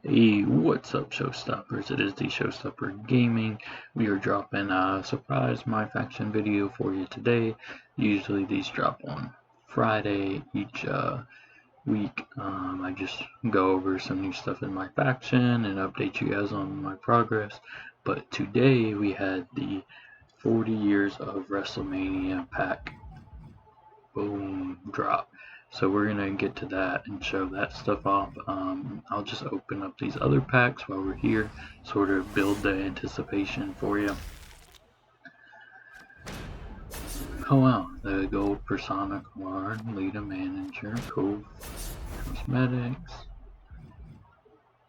Hey, what's up, Showstoppers? It is the Showstopper Gaming. We are dropping a surprise MyFaction video for you today. Usually these drop on Friday each week. I just go over some new stuff in my faction and update you guys on my progress. But today we had the 40 Years of WrestleMania pack. Boom, drop. So we're gonna get to that and show that stuff off. I'll just open up these other packs while we're here, sort of build the anticipation for you. Oh wow, the gold persona card, lead a manager, cool. Cosmetics,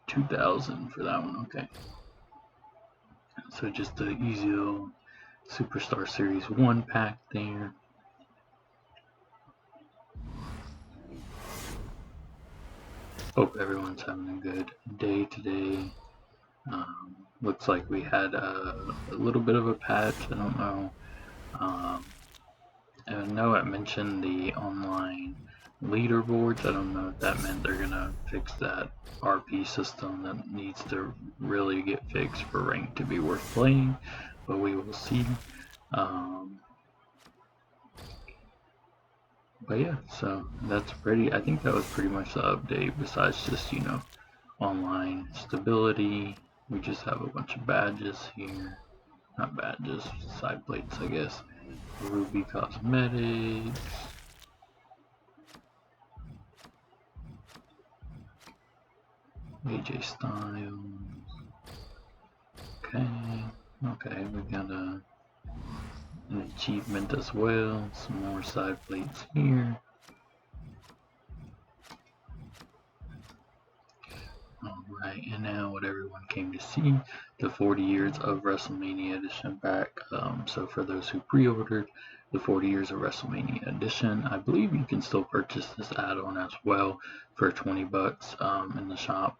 2,000 for that one. Okay. So just the easy little Superstar Series 1 pack there. Hope everyone's having a good day today. Looks like we had a little bit of a patch. I don't know. I know it mentioned the online leaderboards. I don't know if that meant they're gonna fix that RP system that needs to really get fixed for rank to be worth playing, but we will see. But yeah, so that's I think that was pretty much the update, besides just, online stability. We just have a bunch of badges here. Not badges, side plates, I guess. Ruby Cosmetics. AJ Styles. Okay, we got an achievement as well. Some more side plates here. Alright, and now what everyone came to see, the 40 Years of WrestleMania Edition pack. So for those who pre-ordered the 40 Years of WrestleMania Edition, I believe you can still purchase this add-on as well for 20 bucks in the shop.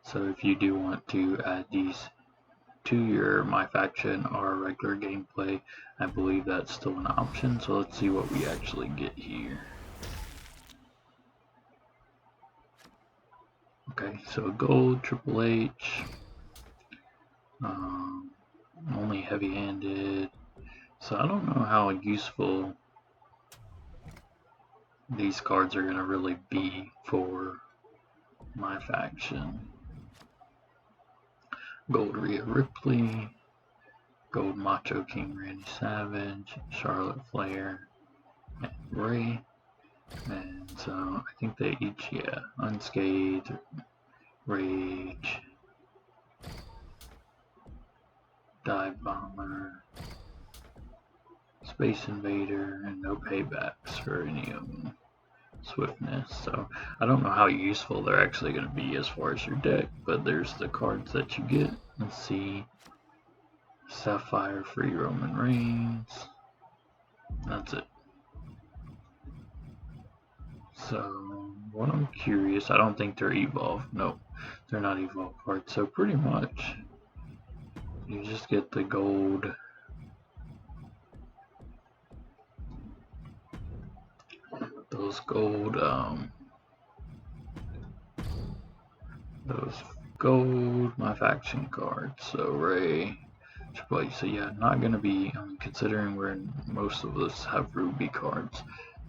So if you do want to add these to your MyFaction or regular gameplay, I believe that's still an option. So let's see what we actually get here. Okay, so gold, Triple H, only heavy-handed. So I don't know how useful these cards are going to really be for my faction. Gold Rhea Ripley, gold Macho King Randy Savage, Charlotte Flair, and Ray. And so I think they each, Unscathed, Rage, Dive Bomber, Space Invader, and no paybacks for any of them. Swiftness. So I don't know how useful they're actually going to be as far as your deck, but there's the cards that you get. Let's see. Sapphire Free Roman Reigns. That's it. So what I'm curious, I don't think they're evolved. No, they're not evolved cards. So pretty much you just get the gold. Those gold MyFaction cards. So Ray, Triple H. So yeah, not gonna be, considering most of us have Ruby cards,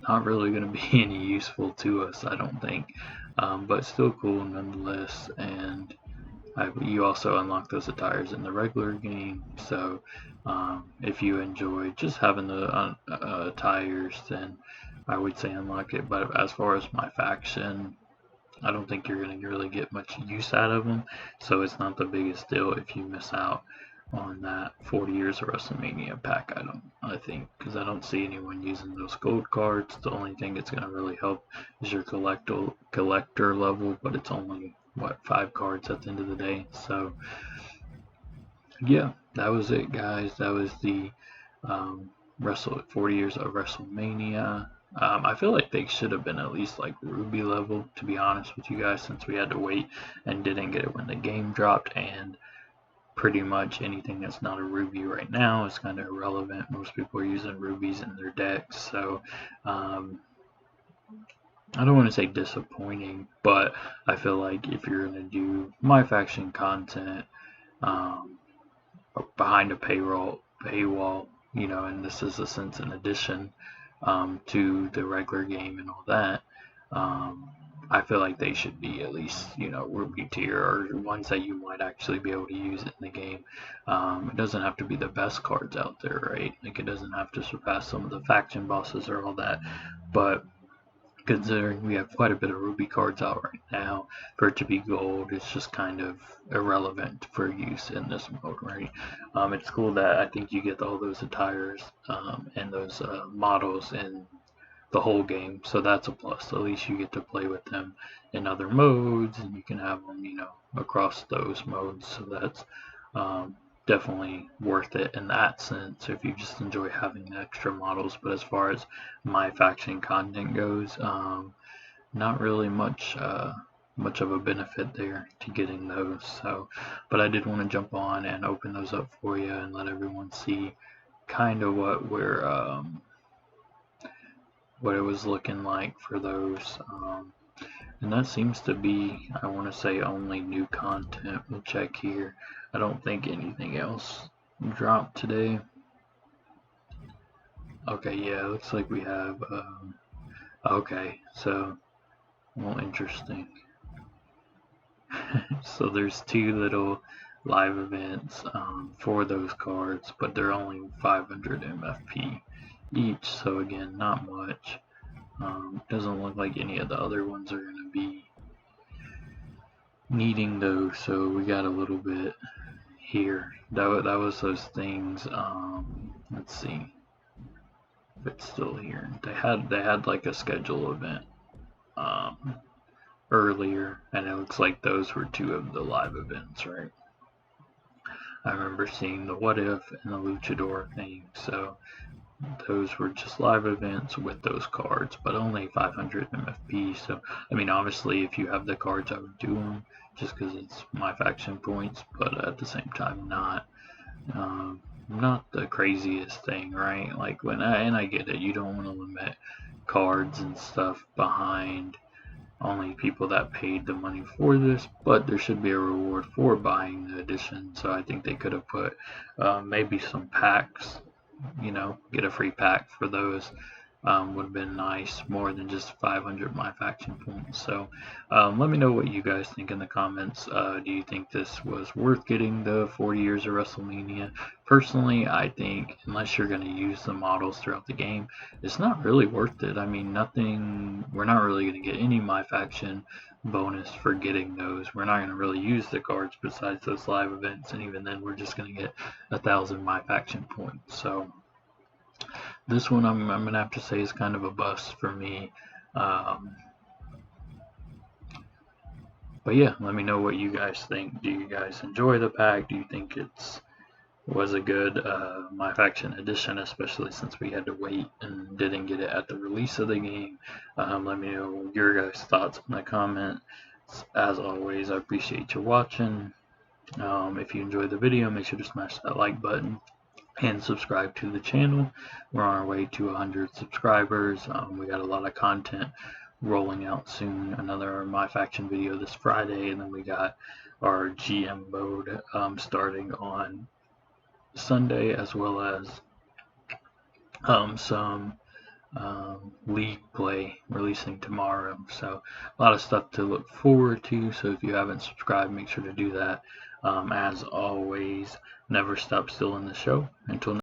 not really gonna be any useful to us, I don't think. But still cool nonetheless. And you also unlock those attires in the regular game. So if you enjoy just having the attires, then I would say unlock it. But as far as MyFaction, I don't think you're going to really get much use out of them. So it's not the biggest deal if you miss out on that 40 Years of WrestleMania pack item, I think, because I don't see anyone using those gold cards. The only thing it's going to really help is your collector level, but it's only, 5 cards at the end of the day. So yeah, that was it, guys. That was the 40 Years of WrestleMania. I feel like they should have been at least like Ruby level, to be honest with you guys, since we had to wait and didn't get it when the game dropped. And pretty much anything that's not a Ruby right now is kind of irrelevant. Most people are using Rubies in their decks. So I don't want to say disappointing, but I feel like if you're gonna do MyFaction content um, behind a paywall, and this is a sense in addition to the regular game and all that. Um, I feel like they should be at least, Ruby tier or ones that you might actually be able to use in the game. It doesn't have to be the best cards out there, right? Like, it doesn't have to surpass some of the faction bosses or all that. But considering we have quite a bit of Ruby cards out right now, for it to be gold, it's just kind of irrelevant for use in this mode, right? It's cool that I think you get all those attires and those models in the whole game, so that's a plus. At least you get to play with them in other modes, and you can have them, across those modes. So that's definitely worth it in that sense if you just enjoy having the extra models. But as far as MyFaction content goes, not really much of a benefit there to getting those. So, but I did want to jump on and open those up for you and let everyone see kind of what it was looking like for those. And that seems to be, I want to say, only new content. We'll check here. I don't think anything else dropped today. Okay, yeah, looks like we have, okay, so, well, interesting. So there's 2 little live events for those cards, but they're only 500 MFP each, so again, not much. Doesn't look like any of the other ones are going to be needing those, so we got a little bit here. That was those things. Let's see if it's still here. They had like a schedule event earlier, and it looks like those were 2 of the live events, right? I remember seeing the What If and the Luchador thing, so those were just live events with those cards, but only 500 MFP. So, I mean, obviously, if you have the cards, I would do them just because it's MyFaction points, but at the same time, not the craziest thing, right? Like and I get it, you don't want to limit cards and stuff behind only people that paid the money for this, but there should be a reward for buying the edition. So I think they could have put maybe some packs, get a free pack for those. Would have been nice, more than just 500 MyFaction points. So let me know what you guys think in the comments. Do you think this was worth getting the 40 Years of WrestleMania? Personally, I think unless you're going to use the models throughout the game, it's not really worth it. I mean, we're not really going to get any MyFaction bonus for getting those. We're not going to really use the cards besides those live events, and even then we're just going to get 1,000 MyFaction points. So this one I'm gonna have to say is kind of a bust for me. But yeah, let me know what you guys think. Do you guys enjoy the pack? Do you think was a good MyFaction edition, especially since we had to wait and didn't get it at the release of the game? Let me know your guys' thoughts in the comments. As always, I appreciate you watching. If you enjoyed the video, make sure to smash that like button and subscribe to the channel. We're on our way to 100 subscribers. We got a lot of content rolling out soon. Another MyFaction video this Friday, and then we got our GM mode starting on Sunday, as well as some league play releasing tomorrow. So a lot of stuff to look forward to. So if you haven't subscribed, make sure to do that. As always, never stop still in the show. Until